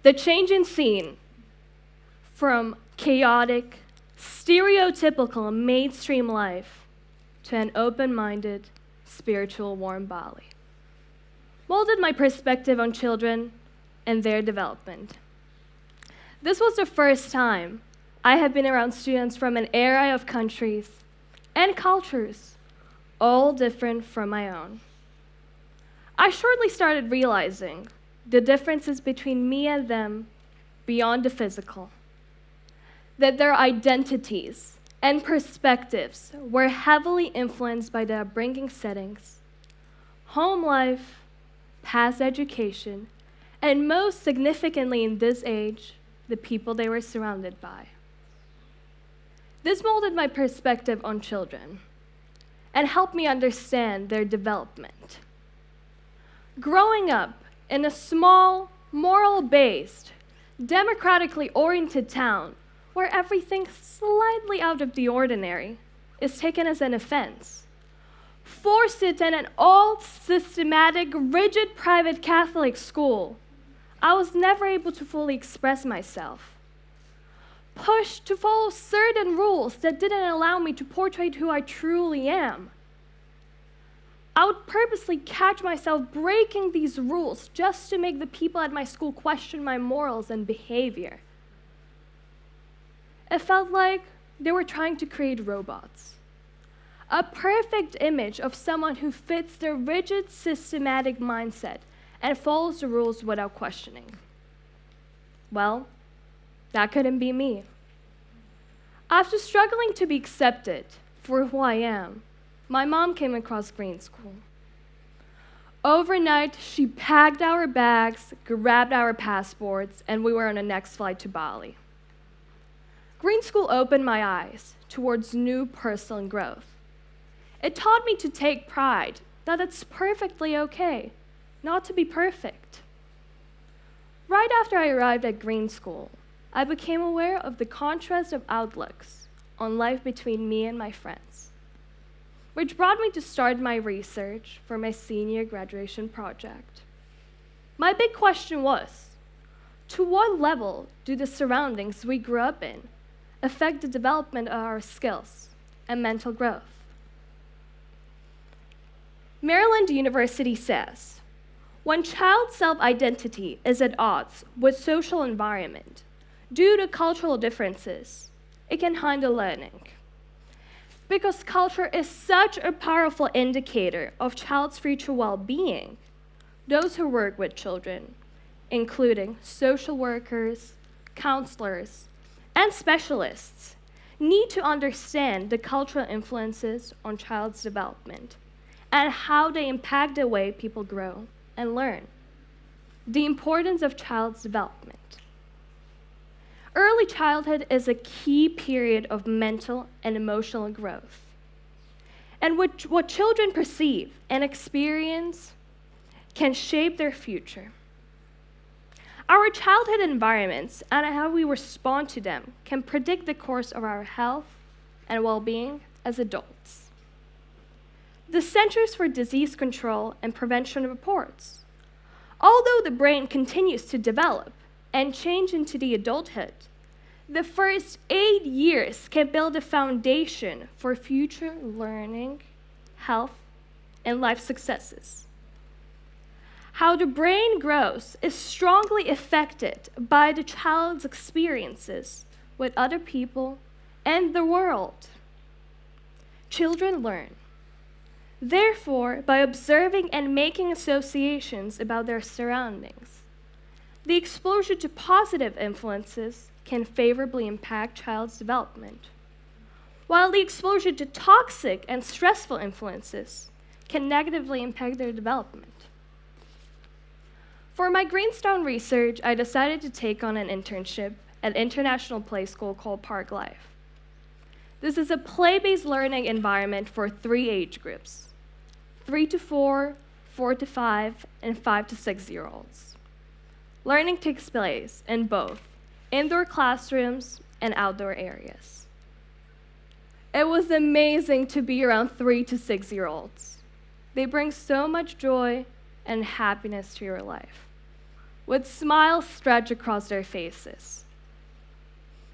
The change in scene from chaotic, stereotypical mainstream life to an open-minded, spiritual warm Bali molded my perspective on children and their development. This was the first time I had been around students from an array of countries and cultures, all different from my own. I shortly started realizing the differences between me and them beyond the physical, that their identities and perspectives were heavily influenced by their upbringing settings, home life, past education, and most significantly in this age, the people they were surrounded by. This molded my perspective on children and helped me understand their development. Growing up in a small, moral-based, democratically oriented town where everything slightly out of the ordinary is taken as an offense, forced to attend an all-systematic, rigid private Catholic school, I was never able to fully express myself. Pushed to follow certain rules that didn't allow me to portray who I truly am. I would purposely catch myself breaking these rules just to make the people at my school question my morals and behavior. It felt like they were trying to create robots. A perfect image of someone who fits their rigid, systematic mindset and follows the rules without questioning. Well, that couldn't be me. After struggling to be accepted for who I am, my mom came across Greenstone. Overnight, she packed our bags, grabbed our passports, and we were on the next flight to Bali. Greenstone opened my eyes towards new personal growth. It taught me to take pride that it's perfectly okay not to be perfect. Right after I arrived at Greenstone, I became aware of the contrast of outlooks on life between me and my friends, which brought me to start my research for my senior graduation project. My big question was, to what level do the surroundings we grew up in affect the development of our skills and mental growth? Maryland University says, when child self-identity is at odds with social environment due to cultural differences, it can hinder learning. Because culture is such a powerful indicator of child's future well-being, those who work with children, including social workers, counselors, and specialists, need to understand the cultural influences on child's development and how they impact the way people grow and learn. The importance of child's development. Early childhood is a key period of mental and emotional growth. And what children perceive and experience can shape their future. Our childhood environments and how we respond to them can predict the course of our health and well-being as adults. The Centers for Disease Control and Prevention reports, although the brain continues to develop and change into the adulthood, the first 8 years can build a foundation for future learning, health, and life successes. How the brain grows is strongly affected by the child's experiences with other people and the world. Children learn. Therefore, by observing and making associations about their surroundings, the exposure to positive influences can favorably impact child's development, while the exposure to toxic and stressful influences can negatively impact their development. For my Greenstone research, I decided to take on an internship at an international play school called Park Life. This is a play-based learning environment for 3 age groups: 3 to 4, 4 to 5, and 5 to 6-year-olds. Learning takes place in both indoor classrooms and outdoor areas. It was amazing to be around 3 to 6-year-olds. They bring so much joy and happiness to your life. with smiles stretched across their faces.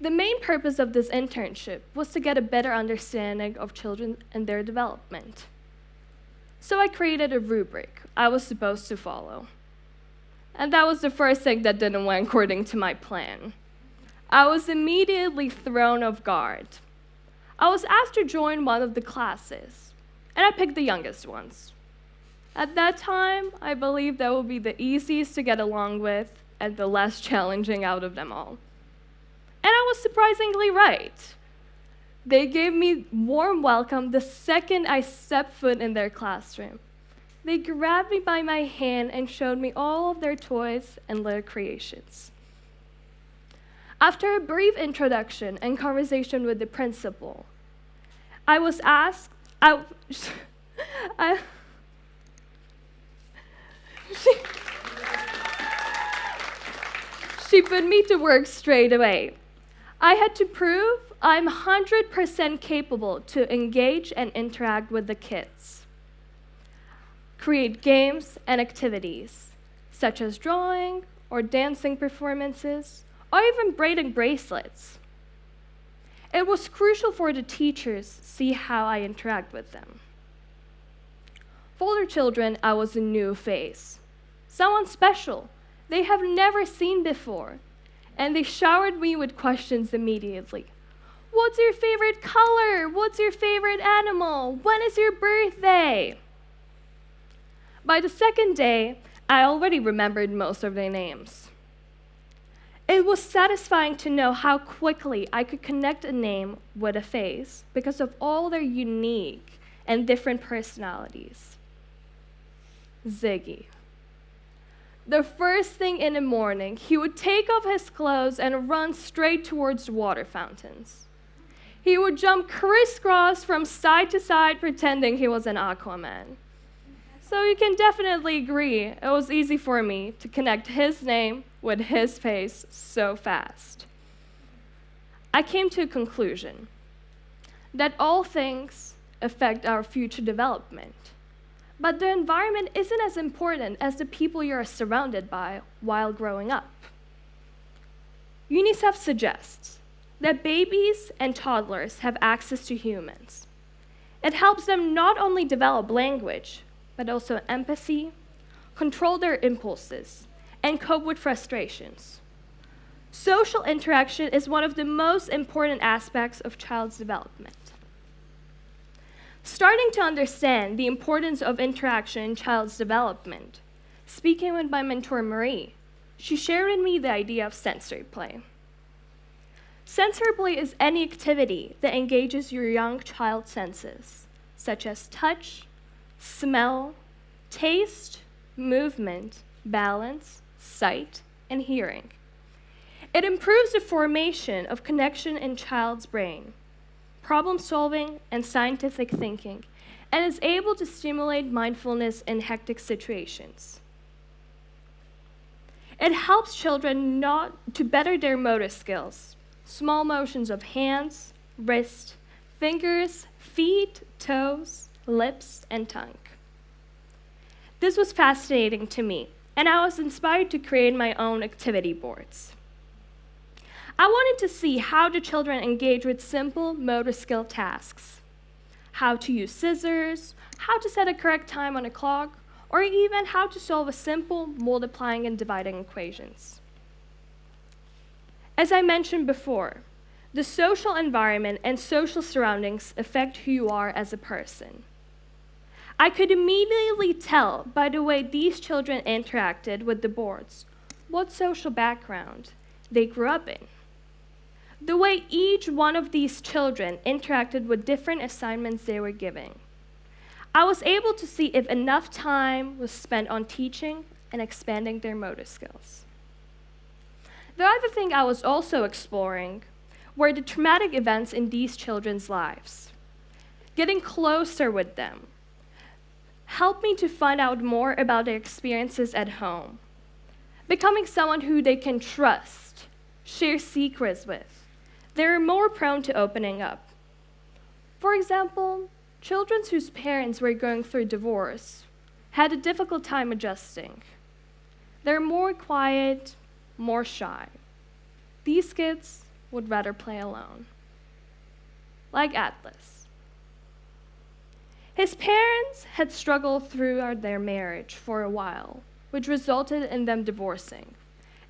The main purpose of this internship was to get a better understanding of children and their development. So I created a rubric I was supposed to follow. And that was the first thing that didn't went according to my plan. I was immediately thrown off guard. I was asked to join one of the classes, and I picked the youngest ones. At that time, I believed that would be the easiest to get along with and the less challenging out of them all. And I was surprisingly right. They gave me warm welcome the second I stepped foot in their classroom. They grabbed me by my hand and showed me all of their toys and little creations. After a brief introduction and conversation with the principal, I was asked, she put me to work straight away. I had to prove I'm 100% capable to engage and interact with the kids, create games and activities, such as drawing or dancing performances, or even braiding bracelets. It was crucial for the teachers to see how I interact with them. For the children, I was a new face, someone special they have never seen before, and they showered me with questions immediately. What's your favorite color? What's your favorite animal? When is your birthday? By the second day, I already remembered most of their names. It was satisfying to know how quickly I could connect a name with a face because of all their unique and different personalities. Ziggy. The first thing in the morning, he would take off his clothes and run straight towards the water fountains. He would jump crisscross from side to side, pretending he was an Aquaman. So you can definitely agree it was easy for me to connect his name with his face so fast. I came to a conclusion that all things affect our future development. But the environment isn't as important as the people you are surrounded by while growing up. UNICEF suggests that babies and toddlers have access to humans. It helps them not only develop language, but also empathy, control their impulses, and cope with frustrations. Social interaction is one of the most important aspects of child's development. Starting to understand the importance of interaction in child's development, speaking with my mentor Marie, she shared with me the idea of sensory play. Sensory play is any activity that engages your young child's senses, such as touch, smell, taste, movement, balance, sight, and hearing. It improves the formation of connection in child's brain, problem solving, and scientific thinking, and is able to stimulate mindfulness in hectic situations. It helps children to better their motor skills, small motions of hands, wrists, fingers, feet, toes, lips, and tongue. This was fascinating to me, and I was inspired to create my own activity boards. I wanted to see how the children engage with simple motor skill tasks, how to use scissors, how to set a correct time on a clock, or even how to solve a simple multiplying and dividing equations. As I mentioned before, the social environment and social surroundings affect who you are as a person. I could immediately tell by the way these children interacted with the boards what social background they grew up in. The way each one of these children interacted with different assignments they were given. I was able to see if enough time was spent on teaching and expanding their motor skills. The other thing I was also exploring were the traumatic events in these children's lives. Getting closer with them helped me to find out more about their experiences at home, becoming someone who they can trust, share secrets with. They're more prone to opening up. For example, children whose parents were going through divorce had a difficult time adjusting. They're more quiet, more shy. These kids would rather play alone. Like Atlas. His parents had struggled throughout their marriage for a while, which resulted in them divorcing,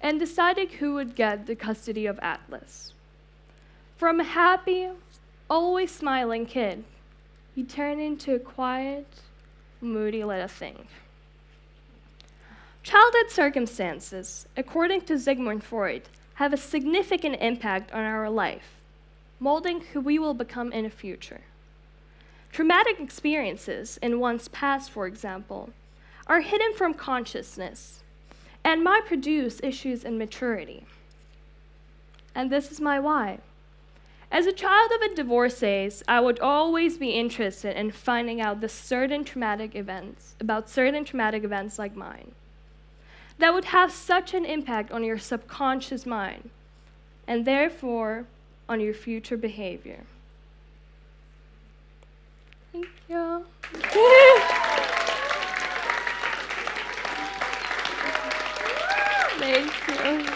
and decided who would get the custody of Atlas. From a happy, always smiling kid, he turned into a quiet, moody little thing. Childhood circumstances, according to Sigmund Freud, have a significant impact on our life, molding who we will become in the future. Traumatic experiences in one's past, for example, are hidden from consciousness and might produce issues in maturity. And this is my why. As a child of a divorcee, I would always be interested in finding out about certain traumatic events like mine, that would have such an impact on your subconscious mind, and therefore on your future behavior. Thank you. Thank you.